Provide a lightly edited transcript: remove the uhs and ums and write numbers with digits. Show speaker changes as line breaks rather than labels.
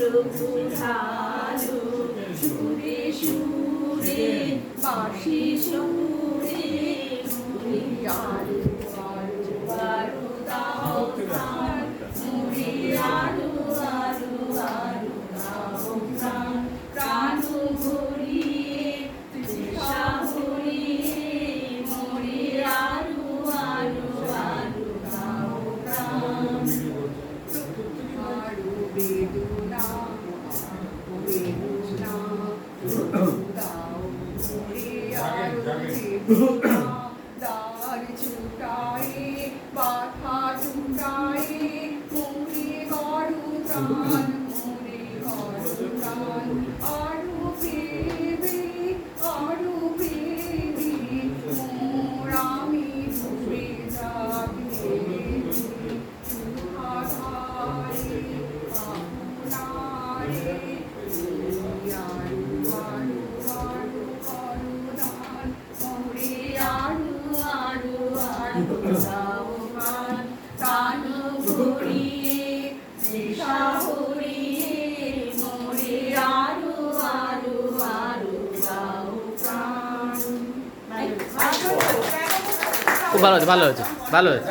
পুরালো সুরে সুরে বাঁশি সুরে মুড়ি আলু আলু আলু দাও প্রাণ মুড়ি আলু আলু আলু দাও প্রাণ প্রাণ ভরিয়ে তৃষা ভরিয়ে মুড়ি আলু আলু আলু দাও প্রাণ আলু বেদনা বেদনা দাও মুড়ি আলু বেদনা দার ছুটায়ে বাধা ছুটায়ে মুড়ি গড়ু প্রাণ মুড়ি গড়ু প্রাণ আলু বেবি মোর আমি ঘুরে যাবি সুধাধারে আপনারে আলু আলু আলু আলু দান মুড়ি আলু আলু আলু দাও প্রাণ প্রাণ ভরিয়ে তৃষা ভরিয়ে মুড়ি আলু আলু আলু দাও প্রাণ।
খুব ভালো হয়েছে, ভালো হয়েছে, ভালো হয়েছে।